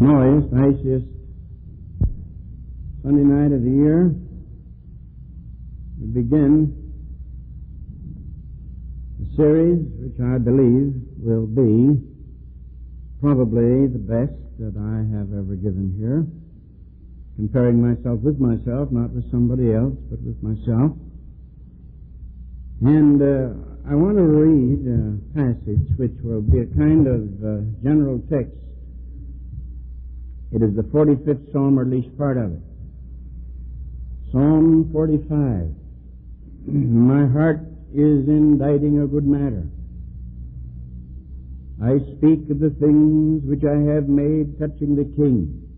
snowiest, iciest Sunday night of the year, we begin the series which I believe will be probably the best that I have ever given here, comparing myself with myself, not with somebody else, but with myself. And I want to read a passage which will be a kind of general text. It is the 45th Psalm, or at least part of it. Psalm 45. My heart is inditing a good matter. I speak of the things which I have made touching the King.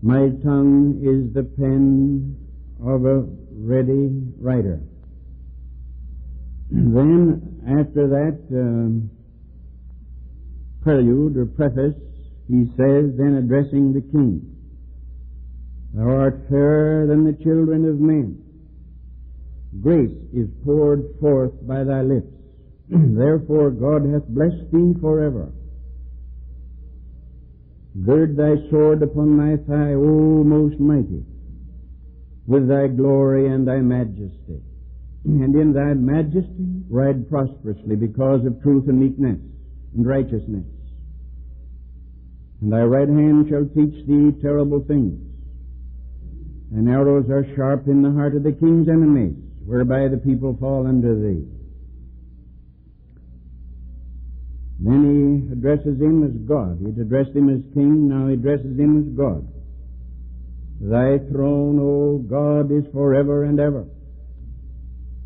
My tongue is the pen of a ready writer. Then, after that prelude or preface, he says, then addressing the King, Thou art fairer than the children of men. Grace is poured forth by thy lips. Therefore God hath blessed thee forever. Gird thy sword upon thy thigh, O most mighty, with thy glory and thy majesty. And in thy majesty ride prosperously because of truth and meekness and righteousness. And thy right hand shall teach thee terrible things. Thine arrows are sharp in the heart of the king's enemies, whereby the people fall under thee. Then he addresses him as God. He had addressed him as king, now he addresses him as God. Thy throne, O God, is forever and ever.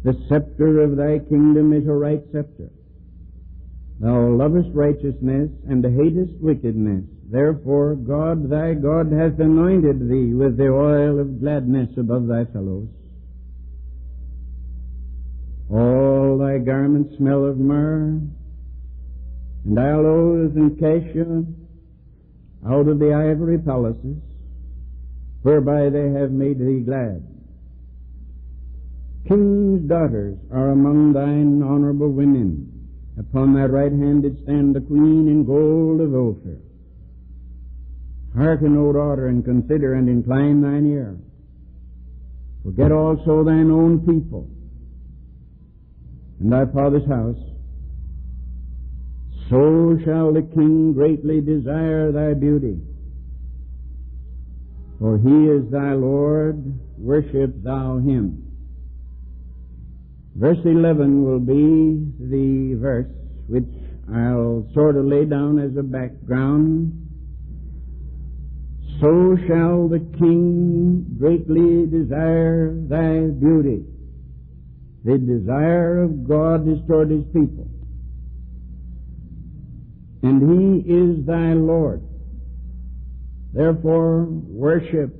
The scepter of thy kingdom is a right scepter. Thou lovest righteousness and hatest wickedness. Therefore God, thy God, hath anointed thee with the oil of gladness above thy fellows. All thy garments smell of myrrh, and aloes and cassia out of the ivory palaces, whereby they have made thee glad. Kings' daughters are among thine honorable women. Upon thy right hand did stand the queen in gold of Ophir. Hearken, O daughter, and consider, and incline thine ear. Forget also thine own people, and thy father's house. So shall the king greatly desire thy beauty. For he is thy Lord, worship thou him. Verse 11 will be the verse which I'll sort of lay down as a background. So shall the king greatly desire thy beauty. The desire of God is toward his people. And he is thy Lord. Therefore worship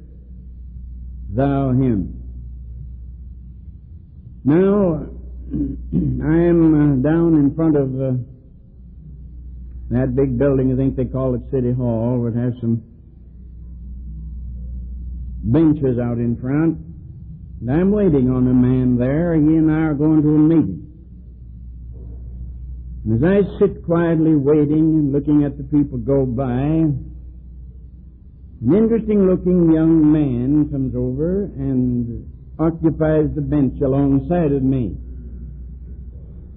thou him. Now, I am down in front of that big building. I think they call it City Hall, where it has some benches out in front. And I'm waiting on a man there. He and I are going to a meeting. And as I sit quietly waiting and looking at the people go by, an interesting-looking young man comes over and occupies the bench alongside of me.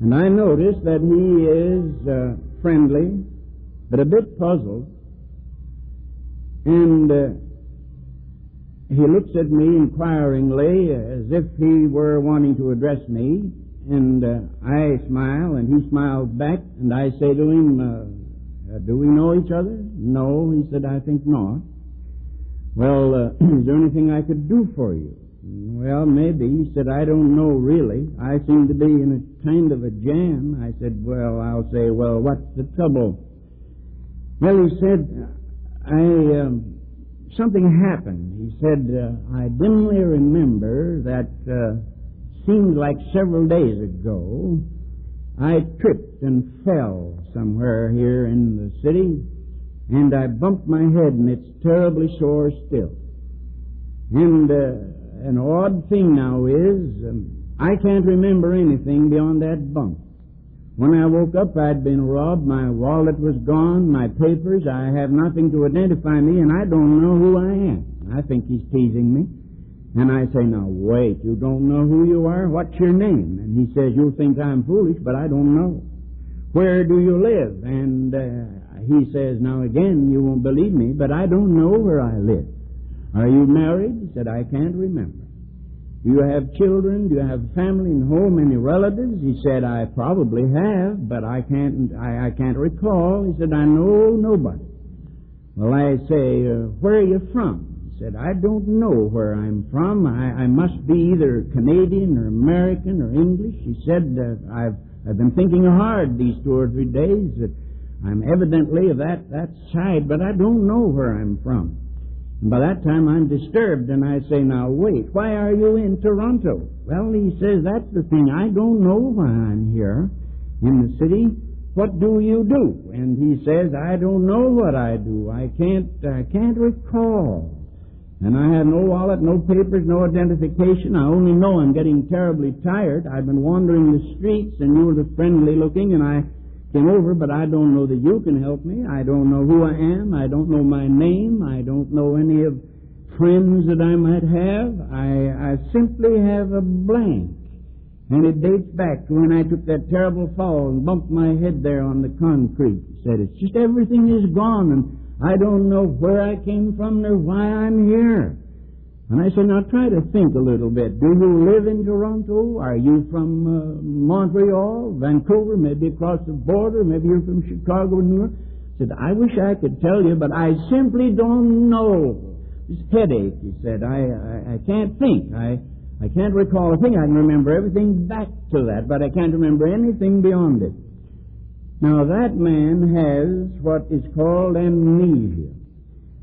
And I notice that he is friendly, but a bit puzzled. And he looks at me inquiringly as if he were wanting to address me. And I smile, and he smiles back, and I say to him, do we know each other? No, he said, I think not. Well, is there anything I could do for you? Well, maybe. He said, I don't know really. I seem to be in a kind of a jam. I said, well, I'll say, well, what's the trouble? Well, he said, something happened. He said, I dimly remember that seemed like several days ago, I tripped and fell somewhere here in the city, and I bumped my head, and it's terribly sore still. And an odd thing now is, I can't remember anything beyond that bump. When I woke up, I'd been robbed, my wallet was gone, my papers, I have nothing to identify me, and I don't know who I am. I think he's teasing me. And I say, now wait, you don't know who you are? What's your name? And he says, you'll think I'm foolish, but I don't know. Where do you live? And he says, now again, you won't believe me, but I don't know where I live. Are you married? He said, I can't remember. Do you have children? Do you have family and home? Any relatives? He said, I probably have, but I can't recall. He said, I know nobody. Well, I say, where are you from? He said, I don't know where I'm from. I must be either Canadian or American or English. He said, I've been thinking hard these 2 or 3 days that I'm evidently of that side, but I don't know where I'm from. And by that time I'm disturbed, and I say, now wait, why are you in Toronto? Well, he says, that's the thing. I don't know why I'm here in the city. What do you do? And he says, I don't know what I do. I can't recall. And I have no wallet, no papers, no identification. I only know I'm getting terribly tired. I've been wandering the streets, and you were friendly looking, and I came over, but I don't know that you can help me. I don't know who I am. I don't know my name. I don't know any of friends that I might have. I simply have a blank. And it dates back to when I took that terrible fall and bumped my head there on the concrete. He said, it's just everything is gone, and I don't know where I came from nor why I'm here. And I said, now try to think a little bit. Do you live in Toronto? Are you from Montreal, Vancouver, maybe across the border? Maybe you're from Chicago, New York? I said, I wish I could tell you, but I simply don't know. This headache, he said, I can't think. I can't recall a thing. I can remember everything back to that, but I can't remember anything beyond it. Now, that man has what is called amnesia.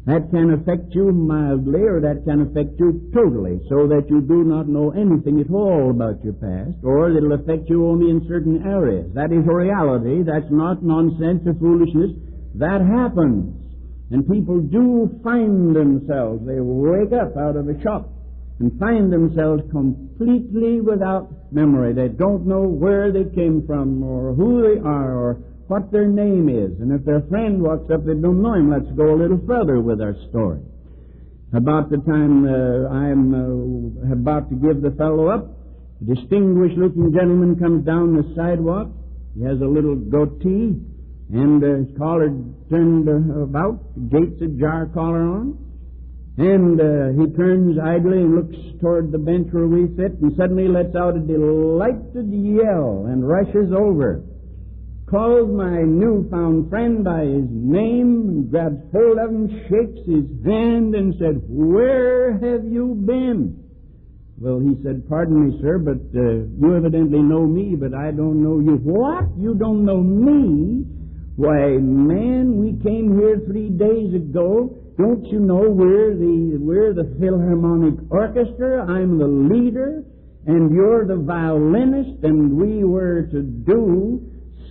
That can affect you mildly, or that can affect you totally, so that you do not know anything at all about your past, or it'll affect you only in certain areas. That is a reality. That's not nonsense or foolishness. That happens. And people do find themselves, they wake up out of a shock and find themselves completely without memory. They don't know where they came from, or who they are, or what their name is. And if their friend walks up, they don't know him. Let's go a little further with our story. About the time I'm about to give the fellow up, a distinguished-looking gentleman comes down the sidewalk. He has a little goatee, and his collar turned about, gates ajar collar on. And he turns idly and looks toward the bench where we sit, and suddenly lets out a delighted yell and rushes over. Calls my newfound friend by his name, grabs hold of him, shakes his hand, and said, where have you been? Well, he said, pardon me, sir, but you evidently know me, but I don't know you. What? You don't know me? Why, man, we came here 3 days ago. Don't you know we're the Philharmonic Orchestra? I'm the leader, and you're the violinist, and we were to do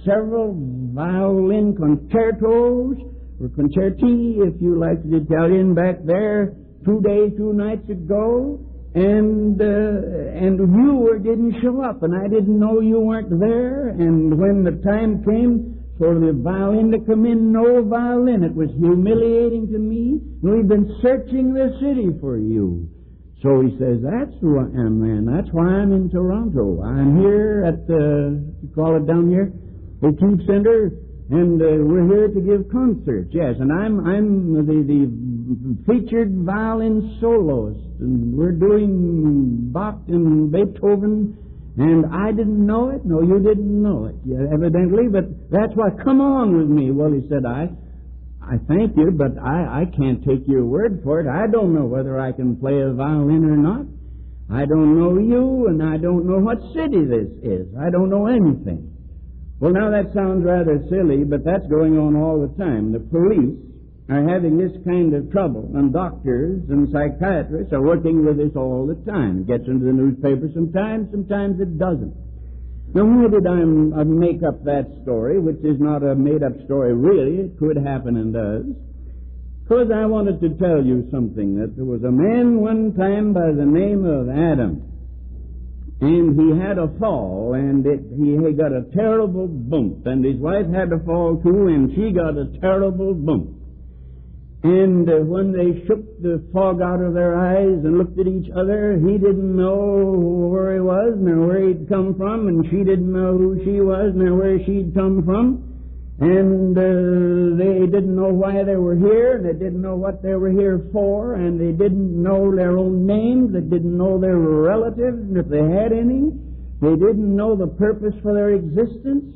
several violin concertos, or concerti, if you like the Italian, back there 2 days, 2 nights ago, and you didn't show up, and I didn't know you weren't there, and when the time came for the violin to come in, no violin. It was humiliating to me, and we've been searching the city for you. So he says, that's who I am, man. That's why I'm in Toronto. I'm here at you call it down here, the Keith Center, and we're here to give concerts. Yes, and I'm the featured violin soloist, and we're doing Bach and Beethoven, and I didn't know it. No, you didn't know it, evidently, but that's why. Come on with me. Well, he said, I thank you, but I can't take your word for it. I don't know whether I can play a violin or not. I don't know you, and I don't know what city this is. I don't know anything. Well, now that sounds rather silly, but that's going on all the time. The police are having this kind of trouble, and doctors and psychiatrists are working with this all the time. It gets into the newspaper sometimes it doesn't. Now, why did I make up that story, which is not a made-up story really? It could happen and does. Because I wanted to tell you something, that there was a man one time by the name of Adam. And he had a fall, and he got a terrible bump, and his wife had to fall too, and she got a terrible bump. And when they shook the fog out of their eyes and looked at each other, he didn't know where he was, nor where he'd come from, and she didn't know who she was, nor where she'd come from. And they didn't know why they were here, and they didn't know what they were here for, and they didn't know their own names, they didn't know their relatives, and if they had any. They didn't know the purpose for their existence.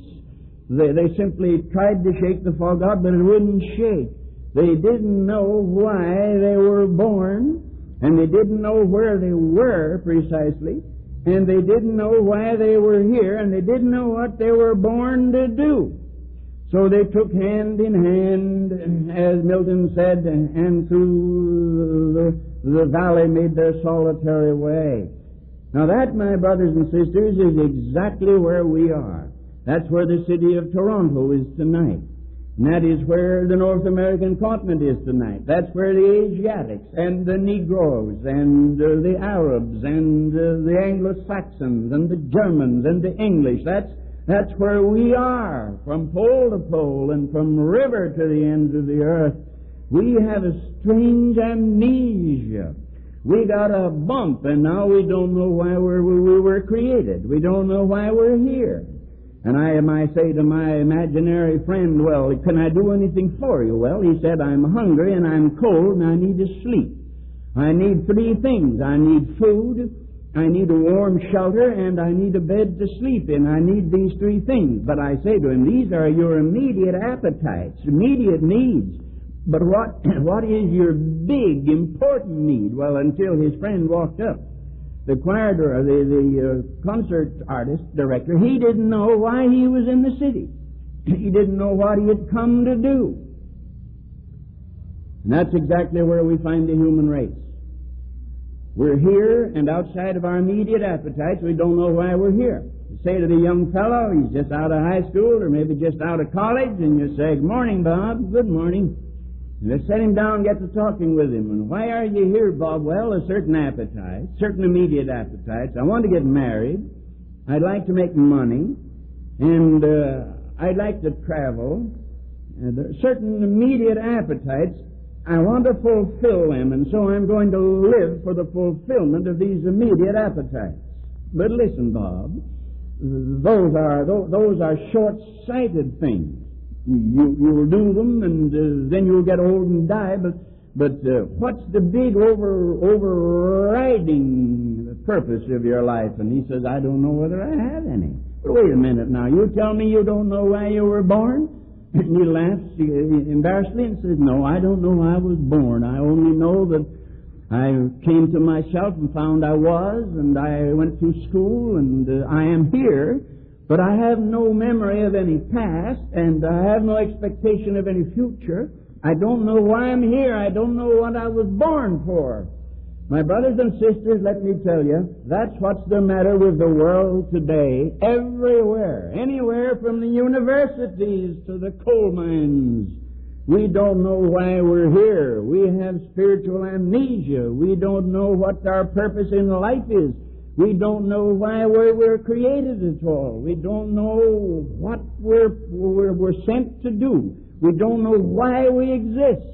They simply tried to shake the fog out, but it wouldn't shake. They didn't know why they were born, and they didn't know where they were precisely, and they didn't know why they were here, and they didn't know what they were born to do. So they took hand in hand, as Milton said, and through the valley made their solitary way. Now that, my brothers and sisters, is exactly where we are. That's where the city of Toronto is tonight. And that is where the North American continent is tonight. That's where the Asiatics and the Negroes and the Arabs and the Anglo-Saxons and the Germans and the English. That's where we are, from pole to pole and from river to the ends of the earth. We have a strange amnesia. We got a bump, and now we don't know why we were created. We don't know why we're here. And I might say to my imaginary friend, well, can I do anything for you? Well, he said, I'm hungry and I'm cold and I need to sleep. I need three things. I need food, I need a warm shelter, and I need a bed to sleep in. I need these three things. But I say to him, these are your immediate appetites, immediate needs. But what is your big, important need? Well, until his friend walked up, the choir, the concert artist director, he didn't know why he was in the city. He didn't know what he had come to do. And that's exactly where we find the human race. We're here, and outside of our immediate appetites, we don't know why we're here. You say to the young fellow, he's just out of high school or maybe just out of college, and you say, good morning, Bob. Good morning. And they set him down and get to talking with him. And why are you here, Bob? Well, a certain appetite, certain immediate appetites. I want to get married. I'd like to make money. And I'd like to travel. And there are certain immediate appetites. I want to fulfill them, and so I'm going to live for the fulfillment of these immediate appetites. But listen, Bob, those are short-sighted things. You'll do them, and then you'll get old and die. But what's the big overriding purpose of your life? And he says, I don't know whether I have any. But wait a minute now. You tell me you don't know why you were born? And he laughs embarrassedly and says, no, I don't know why I was born. I only know that I came to myself and found I was, and I went to school, and I am here. But I have no memory of any past, and I have no expectation of any future. I don't know why I'm here. I don't know what I was born for. My brothers and sisters, let me tell you, that's what's the matter with the world today. Everywhere, anywhere from the universities to the coal mines. We don't know why we're here. We have spiritual amnesia. We don't know what our purpose in life is. We don't know why we're created at all. We don't know what we're sent to do. We don't know why we exist.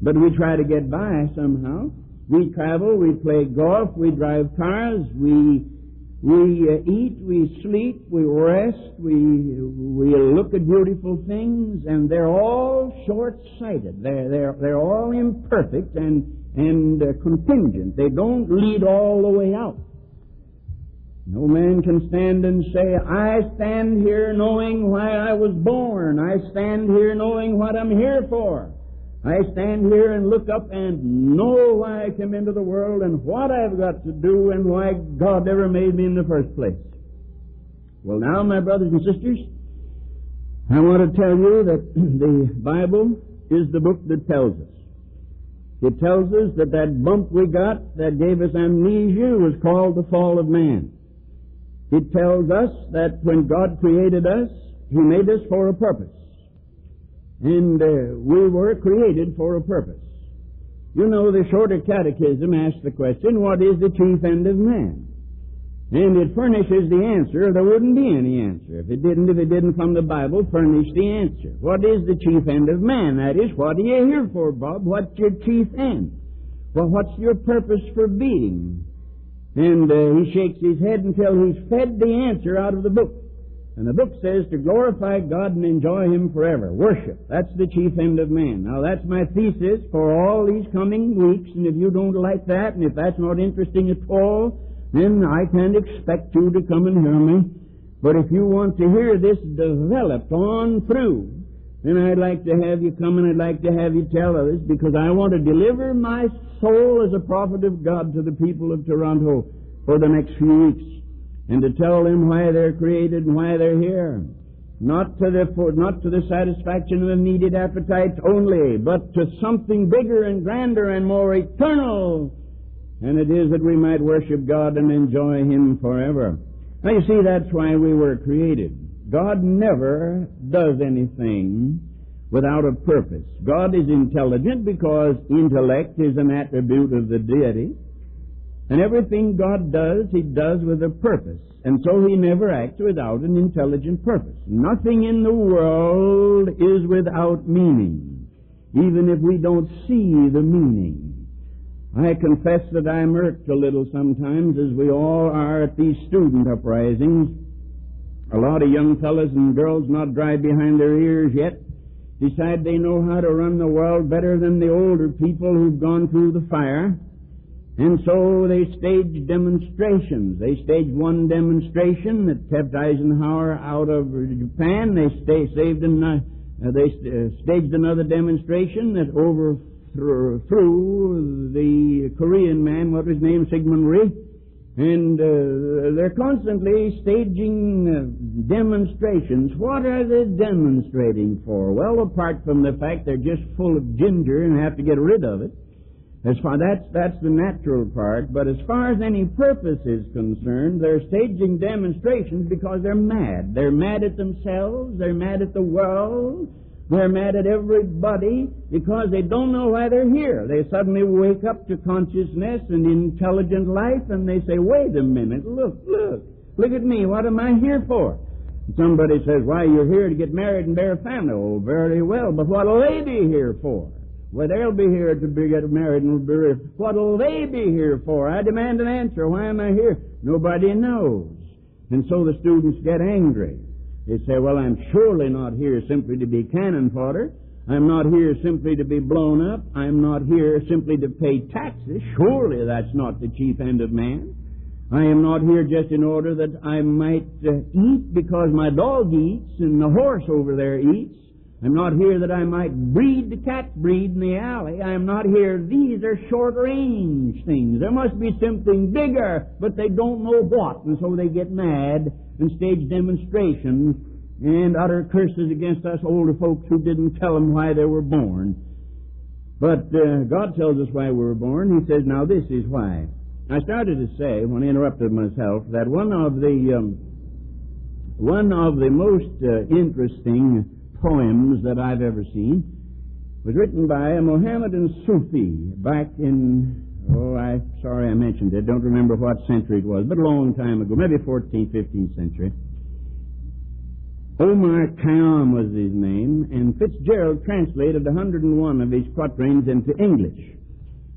But we try to get by somehow. We travel, we play golf, we drive cars, we eat, we sleep, we rest, we look at beautiful things, and they're all short-sighted. They're all imperfect and contingent. They don't lead all the way out. No man can stand and say, I stand here knowing why I was born. I stand here knowing what I'm here for. I stand here and look up and know why I came into the world and what I've got to do and why God ever made me in the first place. Well, now, my brothers and sisters, I want to tell you that the Bible is the book that tells us. It tells us that bump we got that gave us amnesia was called the fall of man. It tells us that when God created us, He made us for a purpose. And we were created for a purpose. You know, the Shorter Catechism asks the question, what is the chief end of man? And it furnishes the answer, or there wouldn't be any answer. If it didn't from the Bible furnish the answer. What is the chief end of man? That is, what are you here for, Bob? What's your chief end? Well, what's your purpose for being? And he shakes his head until he's fed the answer out of the book. And the book says to glorify God and enjoy Him forever. Worship. That's the chief end of man. Now, that's my thesis for all these coming weeks, and if you don't like that, and if that's not interesting at all, then I can't expect you to come and hear me. But if you want to hear this developed on through, then I'd like to have you come and I'd like to have you tell others, because I want to deliver my soul as a prophet of God to the people of Toronto for the next few weeks, and to tell them why they're created and why they're here. Not to the satisfaction of immediate appetites only, but to something bigger and grander and more eternal. And it is that we might worship God and enjoy Him forever. Now you see, that's why we were created. God never does anything without a purpose. God is intelligent because intellect is an attribute of the deity. And everything God does, He does with a purpose. And so He never acts without an intelligent purpose. Nothing in the world is without meaning, even if we don't see the meaning. I confess that I'm irked a little sometimes, as we all are at these student uprisings. A lot of young fellows and girls not dry behind their ears yet decide they know how to run the world better than the older people who've gone through the fire. And so they stage demonstrations. They staged one demonstration that kept Eisenhower out of Japan. They staged another demonstration that overthrew the Korean man, what was his name, Sigmund Rhee. And they're constantly staging demonstrations. What are they demonstrating for? Well, apart from the fact they're just full of ginger and have to get rid of it. That's the natural part. But as far as any purpose is concerned, they're staging demonstrations because they're mad. They're mad at themselves. They're mad at the world. They're mad at everybody because they don't know why they're here. They suddenly wake up to consciousness and intelligent life, and they say, wait a minute, look at me, what am I here for? And somebody says, why, you're here to get married and bear a family. Oh, very well, but what'll they be here for? Well, they'll be here to get married and be. What'll they be here for? I demand an answer. Why am I here? Nobody knows. And so the students get angry. They say, well, I'm surely not here simply to be cannon fodder. I'm not here simply to be blown up. I'm not here simply to pay taxes. Surely that's not the chief end of man. I am not here just in order that I might eat because my dog eats and the horse over there eats. I'm not here that I might breed the cats breed in the alley. I'm not here. These are short-range things. There must be something bigger, but they don't know what, and so they get mad and stage demonstrations and utter curses against us older folks who didn't tell them why they were born. But God tells us why we were born. He says, now this is why. I started to say, when I interrupted myself, that one of the most interesting poems that I've ever seen was written by a Mohammedan Sufi back in, I'm sorry I mentioned it, don't remember what century it was, but a long time ago, maybe 14th, 15th century. Omar Khayyam was his name, and Fitzgerald translated 101 of his quatrains into English.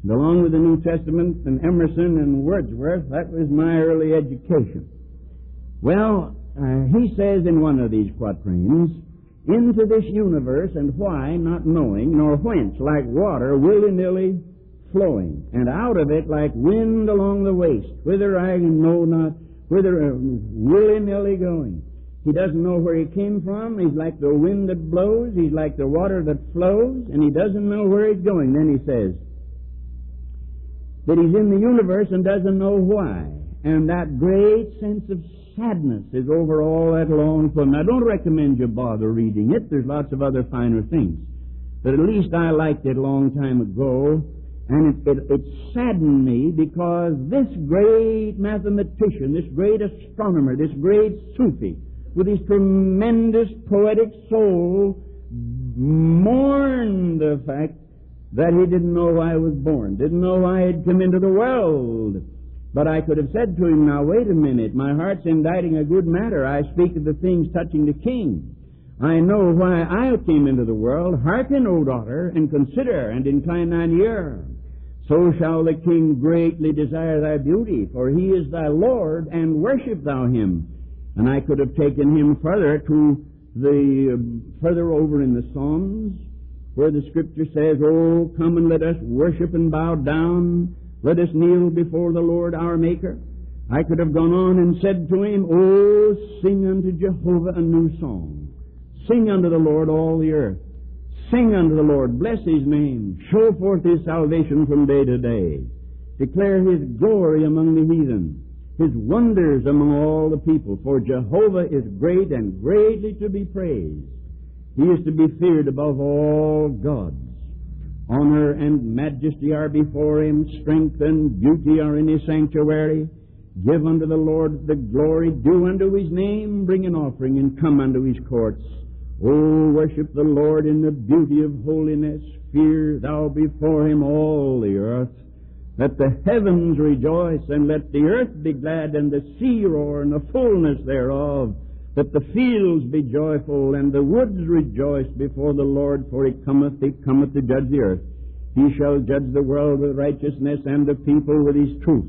And along with the New Testament and Emerson and Wordsworth, that was my early education. Well, he says in one of these quatrains, into this universe, and why, not knowing, nor whence, like water willy-nilly flowing, and out of it like wind along the waste, whither I know not, whither willy-nilly going. He doesn't know where he came from. He's like the wind that blows. He's like the water that flows, and he doesn't know where he's going. Then he says that he's in the universe and doesn't know why. And that great sense of sadness is over all that long poem. I don't recommend you bother reading it. There's lots of other finer things. But at least I liked it a long time ago. And it saddened me because this great mathematician, this great astronomer, this great Sufi, with his tremendous poetic soul, mourned the fact that he didn't know why he was born, didn't know why he'd come into the world. But I could have said to him, now wait a minute, my heart's inditing a good matter. I speak of the things touching the king. I know why I came into the world. Hearken, O daughter, and consider, and incline thine ear. So shall the king greatly desire thy beauty, for he is thy Lord, and worship thou him. And I could have taken him further over in the Psalms, where the Scripture says, Oh, come and let us worship and bow down. Let us kneel before the Lord our Maker. I could have gone on and said to him, Oh, sing unto Jehovah a new song. Sing unto the Lord all the earth. Sing unto the Lord, bless His name. Show forth His salvation from day to day. Declare His glory among the heathen, His wonders among all the people. For Jehovah is great and greatly to be praised. He is to be feared above all gods. Honor and majesty are before Him. Strength and beauty are in His sanctuary. Give unto the Lord the glory due unto His name. Bring an offering and come unto His courts. O worship the Lord in the beauty of holiness. Fear thou before Him all the earth. Let the heavens rejoice, and let the earth be glad, and the sea roar, and the fullness thereof. Let the fields be joyful, and the woods rejoice before the Lord, for He cometh to judge the earth. He shall judge the world with righteousness, and the people with His truth.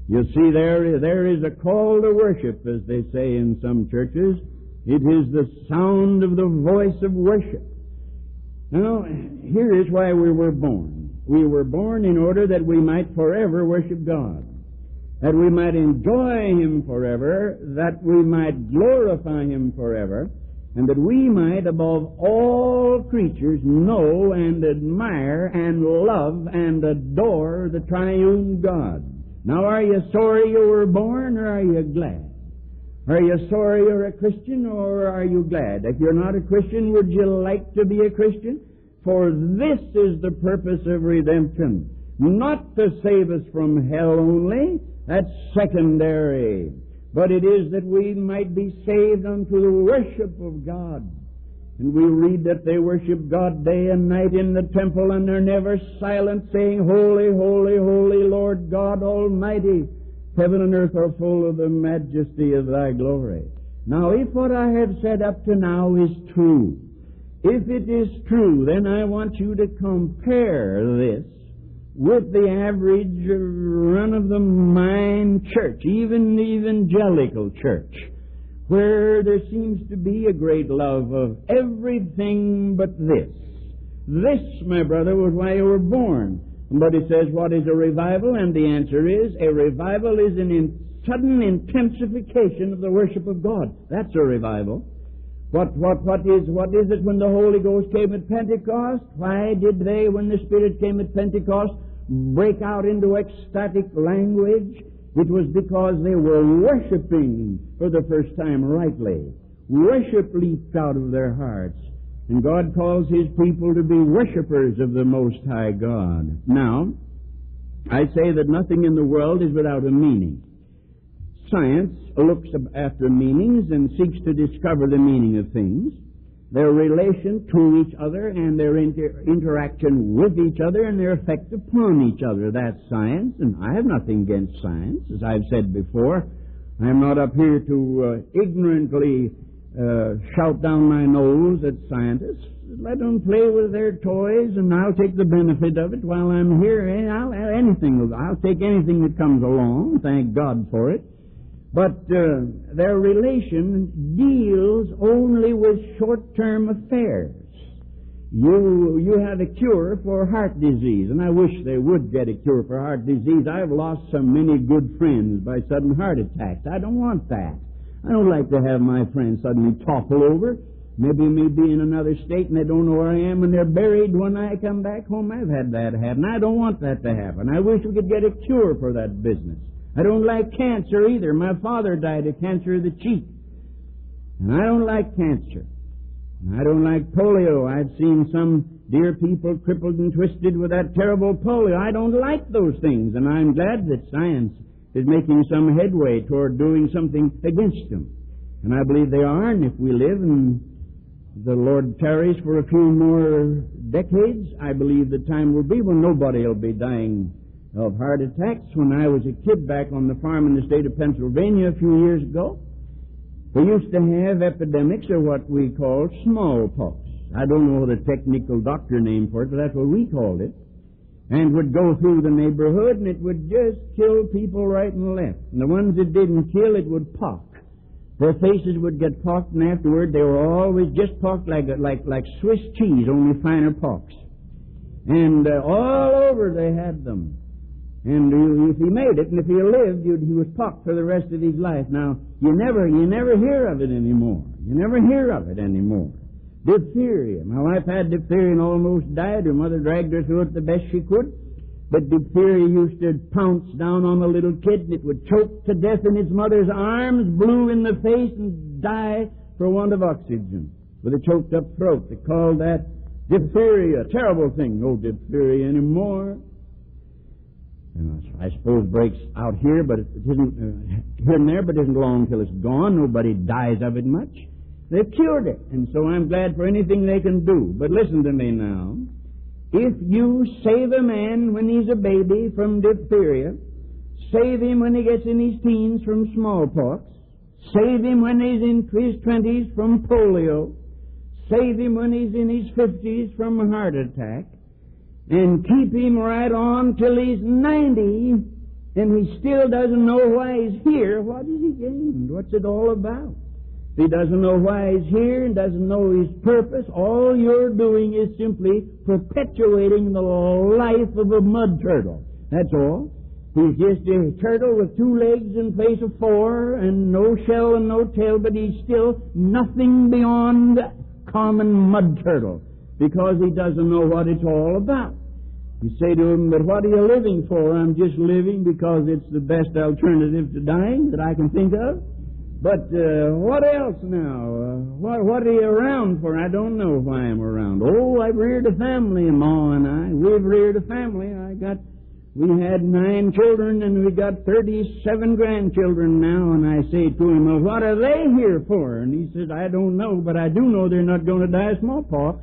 You see, there is a call to worship, as they say in some churches. It is the sound of the voice of worship. Now, here is why we were born. We were born in order that we might forever worship God, that we might enjoy Him forever, that we might glorify Him forever, and that we might, above all creatures, know and admire and love and adore the triune God. Now, are you sorry you were born, or are you glad? Are you sorry you're a Christian, or are you glad? If you're not a Christian, would you like to be a Christian? For this is the purpose of redemption. Not to save us from hell only, that's secondary. But it is that we might be saved unto the worship of God. And we read that they worship God day and night in the temple, and they're never silent, saying, Holy, holy, holy, Lord God Almighty. Heaven and earth are full of the majesty of Thy glory. Now, if what I have said up to now is true, if it is true, then I want you to compare this with the average run-of-the-mind church, even the evangelical church, where there seems to be a great love of everything but this. This, my brother, was why you were born. But it says, what is a revival? And the answer is, a revival is sudden intensification of the worship of God. That's a revival. What is it when the Holy Ghost came at Pentecost? Why did they, when the Spirit came at Pentecost, break out into ecstatic language? It was because they were worshiping for the first time rightly. Worship leaped out of their hearts. And God calls His people to be worshipers of the Most High God. Now, I say that nothing in the world is without a meaning. Science looks after meanings and seeks to discover the meaning of things, their relation to each other, and their interaction with each other, and their effect upon each other. That's science, and I have nothing against science. As I've said before, I'm not up here to ignorantly shout down my nose at scientists. Let them play with their toys, and I'll take the benefit of it while I'm here. I'll take anything that comes along. Thank God for it. But their relation deals only with short-term affairs. You have a cure for heart disease, and I wish they would get a cure for heart disease. I've lost so many good friends by sudden heart attacks. I don't want that. I don't like to have my friends suddenly topple over. Maybe me be in another state and they don't know where I am and they're buried when I come back home. I've had that happen. I don't want that to happen. I wish we could get a cure for that business. I don't like cancer either. My father died of cancer of the cheek. And I don't like cancer. And I don't like polio. I've seen some dear people crippled and twisted with that terrible polio. I don't like those things. And I'm glad that science is making some headway toward doing something against them. And I believe they are, and if we live and the Lord tarries for a few more decades, I believe the time will be when nobody will be dying of heart attacks when I was a kid back on the farm in the state of Pennsylvania a few years ago. We used to have epidemics of what we called smallpox. I don't know the technical doctor name for it, but that's what we called it. And would go through the neighborhood, and it would just kill people right and left. And the ones it didn't kill, it would pock. Their faces would get pocked, and afterward they were always just pocked like Swiss cheese, only finer pocks. And all over they had them. And if he made it, and if he lived, he was pocked for the rest of his life. Now, you never hear of it anymore. You never hear of it anymore. Diphtheria. My wife had diphtheria and almost died. Her mother dragged her through it the best she could. But diphtheria used to pounce down on the little kid, and it would choke to death in its mother's arms, blue in the face, and die for want of oxygen with a choked up throat. They called that diphtheria. A terrible thing. No diphtheria anymore. I suppose breaks out here, but it isn't here and there, but it isn't long till it's gone. Nobody dies of it much. They've cured it, and so I'm glad for anything they can do. But listen to me now. If you save a man when he's a baby from diphtheria, save him when he gets in his teens from smallpox, save him when he's in his 20s from polio, save him when he's in his 50s from a heart attack, and keep him right on till he's 90, and he still doesn't know why he's here, what has he gained? What's it all about? If he doesn't know why he's here and doesn't know his purpose, all you're doing is simply perpetuating the life of a mud turtle. That's all. He's just a turtle with 2 legs in place of 4 and no shell and no tail, but he's still nothing beyond common mud turtle because he doesn't know what it's all about. You say to him, but what are you living for? I'm just living because it's the best alternative to dying that I can think of. But what else now? What are you around for? I don't know why I'm around. Oh, I've reared a family, Ma and I. We've reared a family. We had 9 children and we got 37 grandchildren now. And I say to him, well, what are they here for? And he says, I don't know, but I do know they're not going to die of smallpox.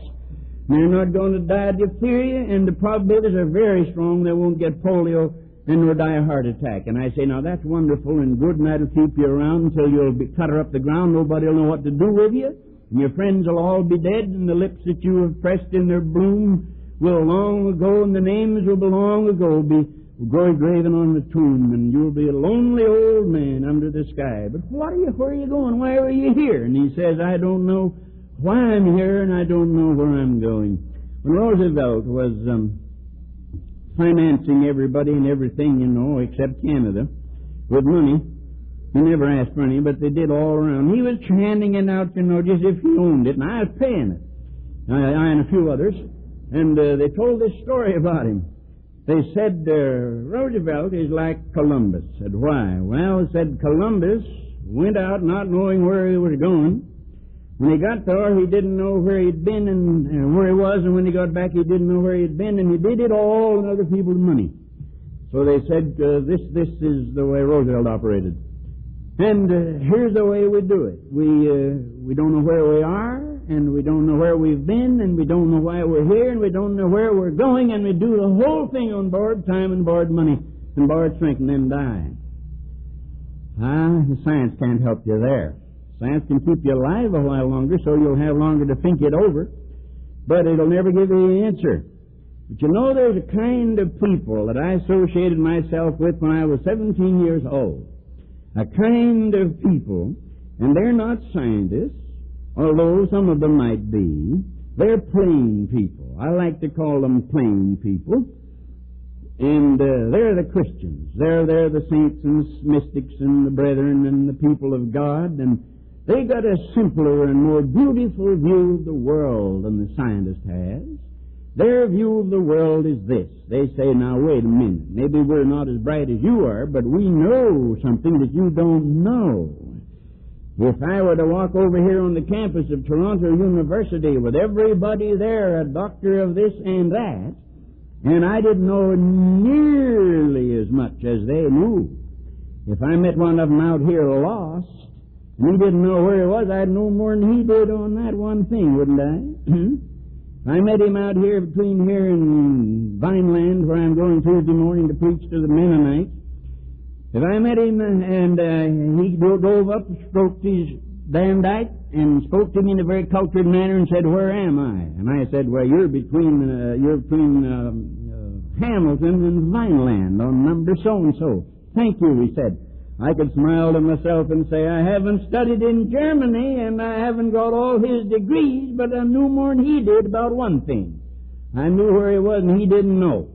They're not going to die of diphtheria, and the probabilities are very strong they won't get polio and will die a heart attack. And I say, now that's wonderful and good, and that'll keep you around until you'll be cutter up the ground. Nobody will know what to do with you. And your friends will all be dead, and the lips that you have pressed in their bloom will long ago, and the names will long ago be graven on the tomb, and you'll be a lonely old man under the sky. But where are you going? Why are you here? And he says, I don't know why I'm here, and I don't know where I'm going. When Roosevelt was financing everybody and everything, except Canada, with money. He never asked for any, but they did all around. He was handing it out, just if he owned it, and I was paying it. I and a few others. And they told this story about him. They said, Roosevelt is like Columbus. Said, why? Well, said Columbus went out not knowing where he was going. When he got there, he didn't know where he'd been and where he was, and when he got back, he didn't know where he'd been, and he did it all in other people's money. So they said, this is the way Roosevelt operated. And here's the way we do it. We don't know where we are, and we don't know where we've been, and we don't know why we're here, and we don't know where we're going, and we do the whole thing on borrowed time and borrowed money and borrowed strength and then die. The science can't help you there. Science can keep you alive a while longer, so you'll have longer to think it over, but it'll never give you the answer. But there's a kind of people that I associated myself with when I was 17 years old. A kind of people, and they're not scientists, although some of them might be. They're plain people. I like to call them plain people. And they're the Christians. They're the saints and the mystics and the brethren and the people of God, and they got a simpler and more beautiful view of the world than the scientist has. Their view of the world is this. They say, now, wait a minute. Maybe we're not as bright as you are, but we know something that you don't know. If I were to walk over here on the campus of Toronto University with everybody there, a doctor of this and that, and I didn't know nearly as much as they knew. If I met one of them out here lost, and he didn't know where he was, I'd know more than he did on that one thing, wouldn't I? I met him out here between here and Vineland, where I'm going Tuesday morning to preach to the Mennonites. If I met him and he drove up and stroked his Dandike and spoke to me in a very cultured manner and said, "Where am I?" And I said, "Well, you're between Hamilton and Vineland on number so-and-so." "Thank you," he said. I could smile to myself and say, "I haven't studied in Germany and I haven't got all his degrees, but I knew more than he did about one thing. I knew where he was and he didn't know."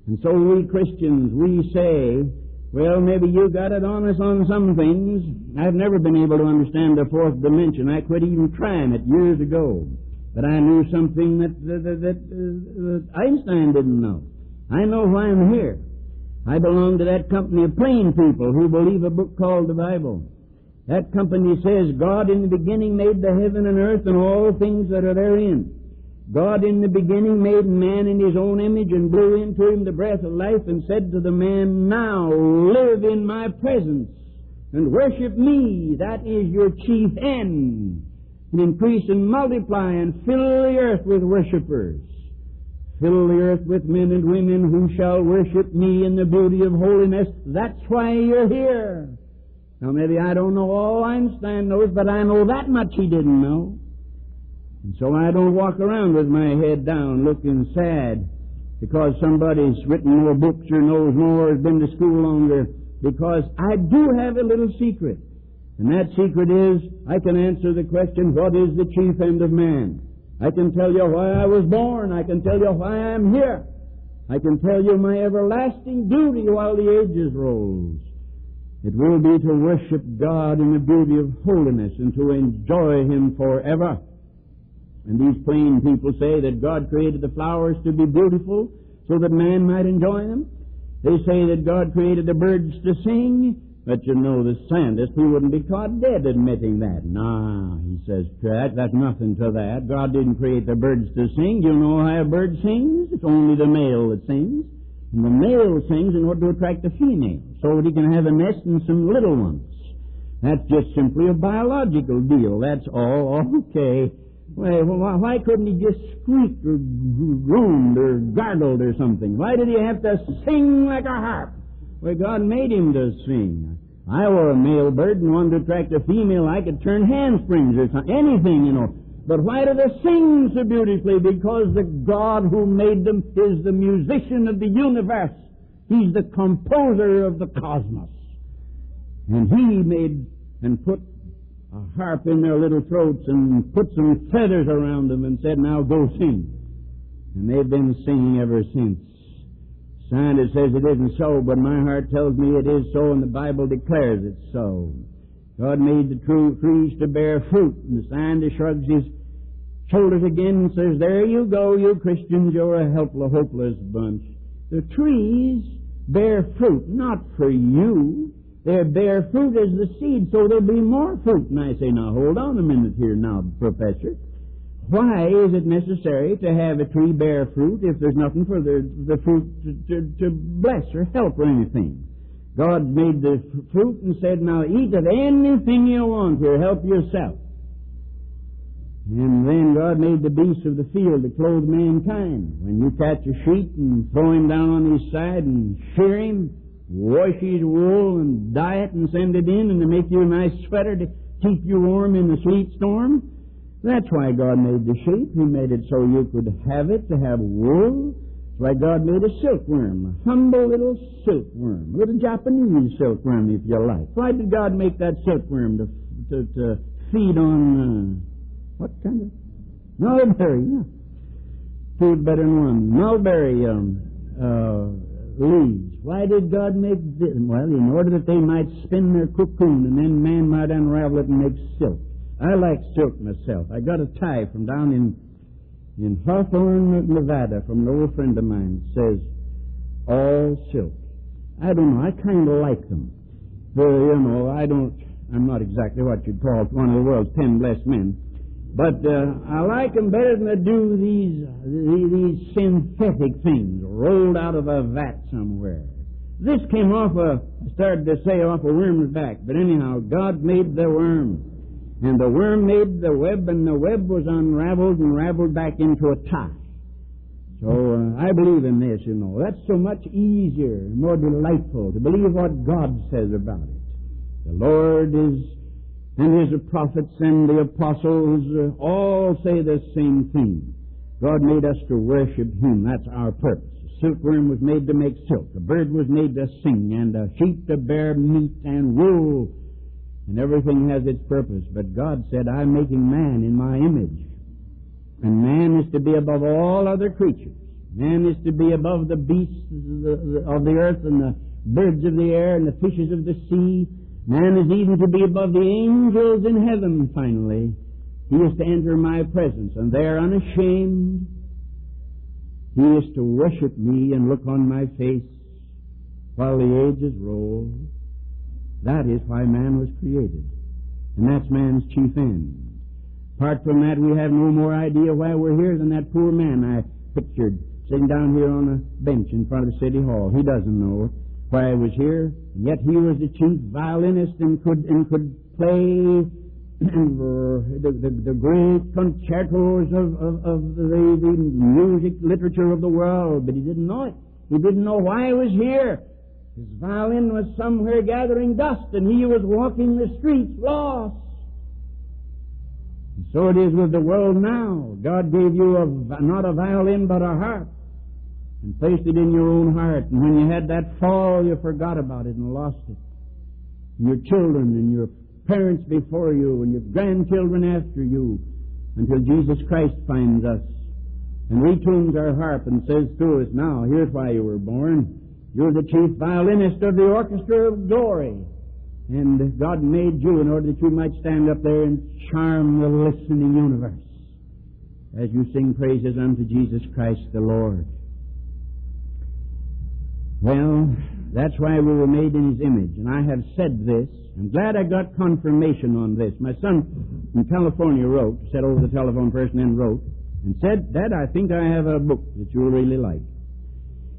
And so we Christians, we say, well, maybe you got it on us on some things. I've never been able to understand the fourth dimension. I quit even trying it years ago. But I knew something that Einstein didn't know. I know why I'm here. I belong to that company of plain people who believe a book called the Bible. That company says, God in the beginning made the heaven and earth and all things that are therein. God in the beginning made man in his own image and blew into him the breath of life and said to the man, "Now live in my presence and worship me. That is your chief end. And increase and multiply and fill the earth with worshipers. Fill the earth with men and women who shall worship me in the beauty of holiness." That's why you're here. Now maybe I don't know all Einstein knows, but I know that much he didn't know. And so I don't walk around with my head down looking sad because somebody's written more books or knows more or has been to school longer, because I do have a little secret. And that secret is I can answer the question, what is the chief end of man? I can tell you why I was born. I can tell you why I'm here. I can tell you my everlasting duty while the ages rolls. It will be to worship God in the beauty of holiness and to enjoy Him forever. And these plain people say that God created the flowers to be beautiful so that man might enjoy them. They say that God created the birds to sing, but you know the scientist, he wouldn't be caught dead admitting that. Nah, he says, that's nothing to that. God didn't create the birds to sing. You know how a bird sings? It's only the male that sings. And the male sings in order to attract the female, so that he can have a nest and some little ones. That's just simply a biological deal. That's all. Okay. Well, why couldn't he just squeak or groaned or gargled or something? Why did he have to sing like a harp? Well, God made him to sing. I were a male bird and wanted to attract a female. I could turn handsprings or something, anything, you know. But why do they sing so beautifully? Because the God who made them is the musician of the universe. He's the composer of the cosmos. And He made and put a harp in their little throats and put some feathers around them and said, "Now go sing." And they've been singing ever since. Scientist says it isn't so, but my heart tells me it is so, and the Bible declares it's so. God made the trees to bear fruit, and the scientist shrugs his shoulders again and says, "There you go, you Christians, you're a hopeless bunch." The trees bear fruit, not for you. They bear fruit as the seed, so there'll be more fruit. And I say, now hold on a minute here now, Professor. Why is it necessary to have a tree bear fruit if there's nothing for the fruit to bless or help or anything? God made the fruit and said, "Now eat of anything you want here, help yourself." And then God made the beasts of the field to clothe mankind. When you catch a sheep and throw him down on his side and shear him, wash his wool and dye it and send it in and to make you a nice sweater to keep you warm in the sleet storm, that's why God made the sheep. He made it so you could have it, to have wool. That's why God made a silkworm, a humble little silkworm, a little Japanese silkworm, if you like. Why did God make that silkworm? To feed on, what kind of? Mulberry, yeah. Two better than one. Mulberry leaves. Why did God make this? Well, in order that they might spin their cocoon and then man might unravel it and make silk. I like silk myself. I got a tie from down in Hawthorne, Nevada, from an old friend of mine. It says, "All silk." I don't know. I kind of like them. I'm not exactly what you'd call one of the world's 10 blessed men. But I like them better than I do these synthetic things rolled out of a vat somewhere. This came off off a worm's back. But anyhow, God made the worm. And the worm made the web, and the web was unraveled and raveled back into a tie. So I believe in this, you know. That's so much easier, more delightful to believe what God says about it. The Lord is, and His prophets and the apostles all say the same thing. God made us to worship Him. That's our purpose. A silkworm was made to make silk. A bird was made to sing, and a sheep to bear meat and wool. And everything has its purpose. But God said, I'm making man in my image. And man is to be above all other creatures. Man is to be above the beasts of the earth and the birds of the air and the fishes of the sea. Man is even to be above the angels in heaven, finally. He is to enter my presence, and there, unashamed, He is to worship me and look on my face while the ages roll. That is why man was created. And that's man's chief end. Apart from that, we have no more idea why we're here than that poor man I pictured sitting down here on a bench in front of the city hall. He doesn't know why I was here, and yet he was the chief violinist and could play the great concertos of the music literature of the world, but he didn't know it. He didn't know why he was here. His violin was somewhere gathering dust, and he was walking the streets lost. And so it is with the world now. God gave you not a violin, but a harp, and placed it in your own heart. And when you had that fall, you forgot about it and lost it. And your children and your parents before you and your grandchildren after you, until Jesus Christ finds us and retunes our harp and says to us, now, here's why you were born. You're the chief violinist of the orchestra of glory. And God made you in order that you might stand up there and charm the listening universe as you sing praises unto Jesus Christ the Lord. Well, that's why we were made in His image. And I have said this. I'm glad I got confirmation on this. My son in California wrote, said over the telephone first and then wrote, and said, Dad, I think I have a book that you'll really like.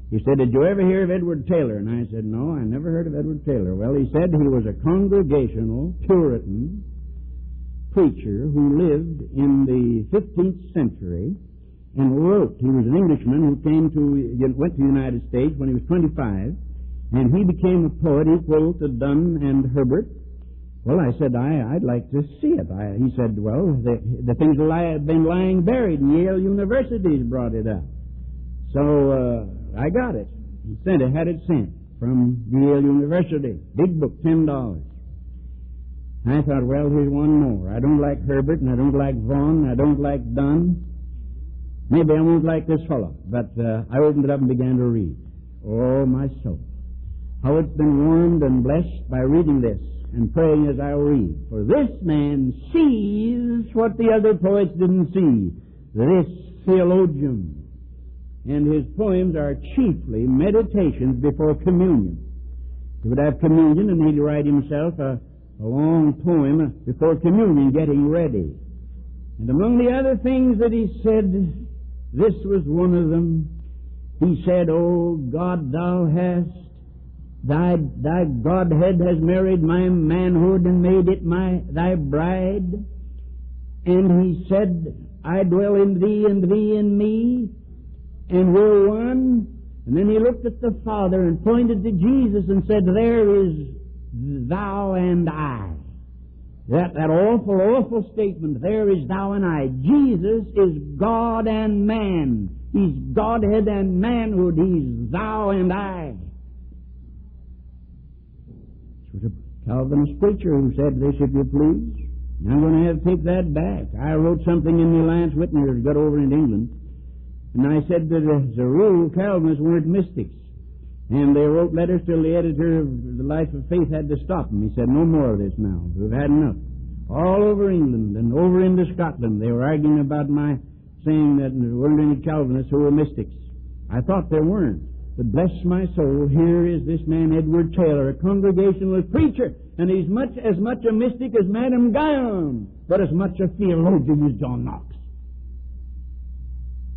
He said, did you ever hear of Edward Taylor? And I said, no, I never heard of Edward Taylor. Well, he said he was a Congregational Puritan preacher who lived in the 15th century and wrote. He was an Englishman who went to the United States when he was 25, and he became a poet equal to Donne and Herbert. Well, I said, I'd like to see it. He said, well, the things have been lying buried, and Yale University's brought it up. So I got it. He had it sent from Yale University. Big book, $10. I thought, well, here's one more. I don't like Herbert, and I don't like Vaughan, and I don't like Donne. Maybe I won't like this fellow. But I opened it up and began to read. Oh, my soul. How it's been warmed and blessed by reading this and praying as I read. For this man sees what the other poets didn't see. This theologian. And his poems are chiefly meditations before communion. He would have communion, and he'd write himself a long poem before communion, getting ready. And among the other things that he said, this was one of them. He said, O God, Thou hast, Thy Godhead has married my manhood and made it Thy bride. And he said, I dwell in Thee and Thee in me, and we're one. And then he looked at the Father and pointed to Jesus and said, there is Thou and I. That awful, awful statement, there is Thou and I. Jesus is God and man. He's Godhead and manhood. He's Thou and I. This was a Calvinist preacher who said this, if you please. I'm going to have to take that back. I wrote something in the Alliance Witness that got over in England. And I said that as a rule, Calvinists weren't mystics. And they wrote letters till the editor of the Life of Faith had to stop them. He said, no more of this now. We've had enough. All over England and over into Scotland, they were arguing about my saying that there weren't any Calvinists who were mystics. I thought there weren't. But bless my soul, here is this man, Edward Taylor, a Congregationalist preacher, and he's as much a mystic as Madame Guyon, but as much a theologian as John Knox.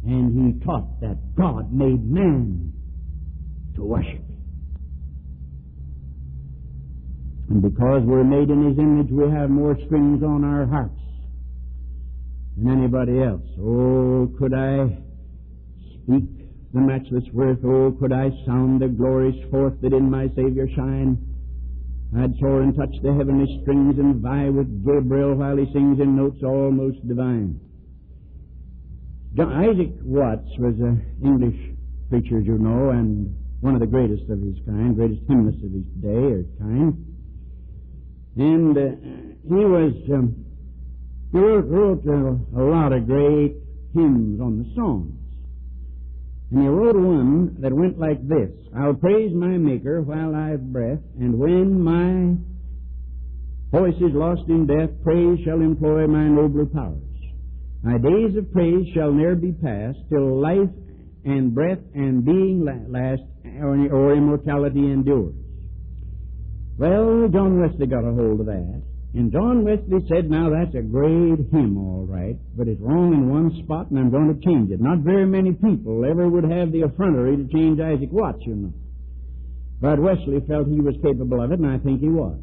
And he taught that God made man to worship Him. And because we're made in His image, we have more strings on our hearts than anybody else. Oh, could I speak the matchless worth? Oh, could I sound the glorious forth that in my Savior shine? I'd soar and touch the heavenly strings and vie with Gabriel while he sings in notes almost divine. Isaac Watts was an English preacher, as you know, and one of the greatest of his kind, greatest hymnist of his day or kind. And he wrote a lot of great hymns on the Psalms. And he wrote one that went like this: I'll praise my Maker while I've breath, and when my voice is lost in death, praise shall employ my nobler powers. My days of praise shall ne'er be past, till life and breath and being last, or immortality endures. Well, John Wesley got a hold of that. And John Wesley said, now that's a great hymn, all right, but it's wrong in one spot, and I'm going to change it. Not very many people ever would have the effrontery to change Isaac Watts, you know. But Wesley felt he was capable of it, and I think he was.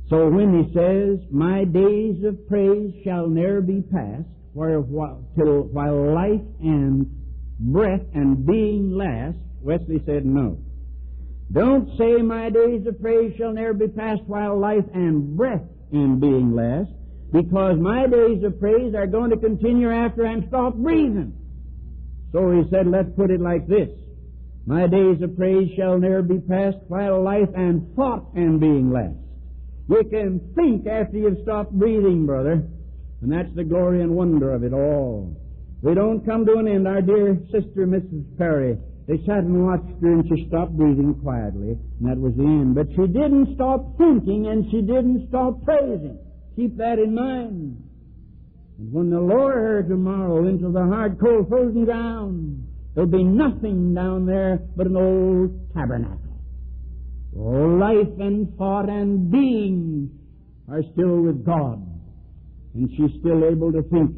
So when he says, my days of praise shall ne'er be past, till while life and breath and being last, Wesley said no. Don't say my days of praise shall ne'er be past while life and breath and being last, because my days of praise are going to continue after I'm stopped breathing. So he said, let's put it like this: my days of praise shall ne'er be past while life and thought and being last. You can think after you've stopped breathing, brother, and that's the glory and wonder of it all. We don't come to an end. Our dear sister, Mrs. Perry, they sat and watched her, and she stopped breathing quietly, and that was the end. But she didn't stop thinking, and she didn't stop praising. Keep that in mind. And when the lower her tomorrow into the hard, cold, frozen ground, there'll be nothing down there but an old tabernacle. All life and thought and being are still with God, and she's still able to think.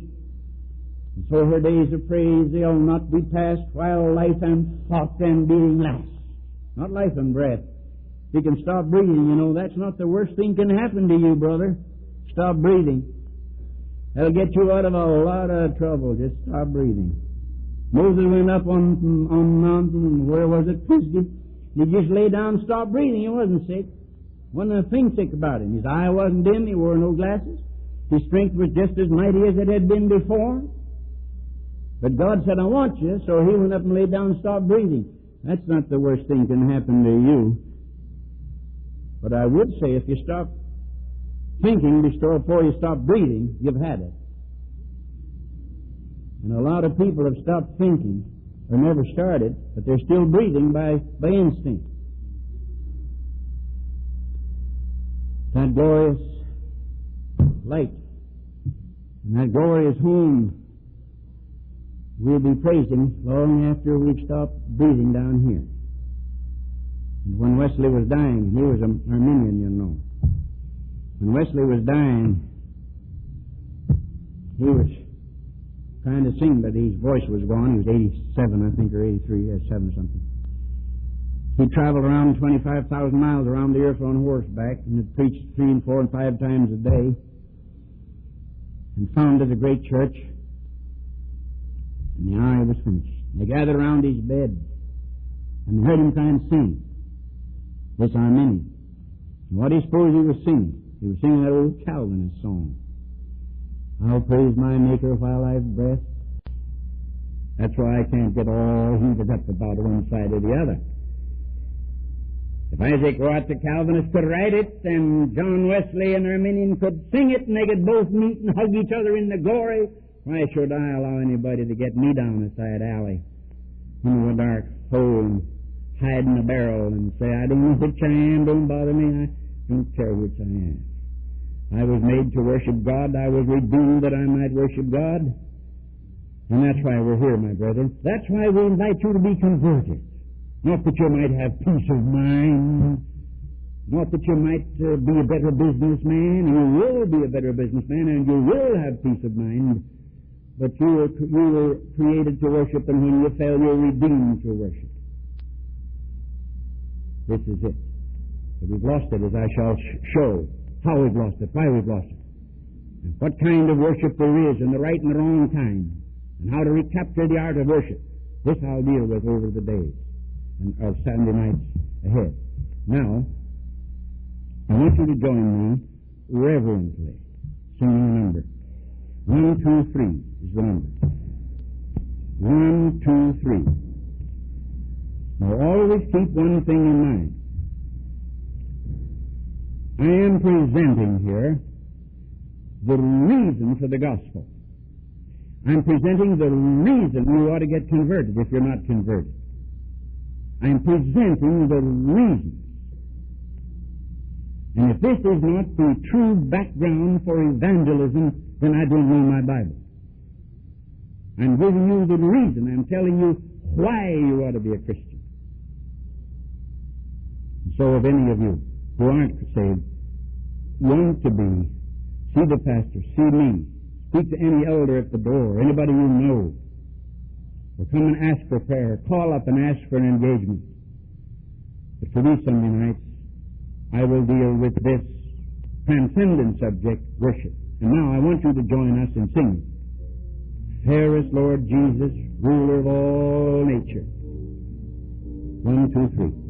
And so her days of praise, they'll not be past while life and thought and being last. Not life and breath. If you can stop breathing, you know, that's not the worst thing can happen to you, brother. Stop breathing. That'll get you out of a lot of trouble. Just stop breathing. Moses went up on mountain, where was it? Pisgah. He just lay down and stopped breathing. He wasn't sick. Wasn't a thing sick about him. His eye wasn't dim. He wore no glasses. His strength was just as mighty as it had been before. But God said, I want you, so he went up and laid down and stopped breathing. That's not the worst thing can happen to you. But I would say if you stop thinking before you stop breathing, you've had it. And a lot of people have stopped thinking or never started, but they're still breathing by instinct. That glorious light and that glorious home we'll be praising long after we've stopped breathing down here. And when Wesley was dying, he was an Arminian, you know. When Wesley was dying, he was trying to sing, but his voice was gone. He was 87, I think, or 83, 7 something. He traveled around 25,000 miles around the earth on horseback, and had preached 3 and 4 and 5 times a day, and founded a great church. And the hour was finished. They gathered around his bed, and they heard him trying to sing this Arminian. And what do you suppose he was singing? He was singing that old Calvinist song. I'll praise my Maker while I've breath. That's why I can't get all heated up about one side or the other. If Isaac Watts, the Calvinist, could write it, and John Wesley, an Arminian, could sing it, and they could both meet and hug each other in the glory, why should I allow anybody to get me down a side alley into a dark hole and hide in a barrel and say, I don't know which I am, don't bother me, I don't care which I am. I was made to worship God. I was redeemed that I might worship God. And that's why we're here, my brethren. That's why we invite you to be converted. Not that you might have peace of mind. Not that you might be a better businessman. You will be a better businessman, and you will have peace of mind. But you were created to worship, and when you fail, you're redeemed to worship. This is it. But we've lost it, as I shall show how we've lost it, why we've lost it, and what kind of worship there is, and the right and the wrong kind, and how to recapture the art of worship. This I'll deal with over the days and Sunday nights ahead. Now, I want you to join me reverently, singing a number. 1, 2, 3 is the number. 1, 2, 3. Now, always keep one thing in mind. I am presenting here the reason for the gospel. I'm presenting the reason you ought to get converted if you're not converted. I'm presenting the reason. And if this is not the true background for evangelism, then I don't know my Bible. I'm giving you the reason. I'm telling you why you ought to be a Christian. So if any of you who aren't saved want to be, see the pastor, see me, speak to any elder at the door, anybody you know, or come and ask for prayer, call up and ask for an engagement. But for these Sunday nights, I will deal with this transcendent subject, worship. And now I want you to join us in singing. Fairest Lord Jesus, ruler of all nature. 1, 2, 3.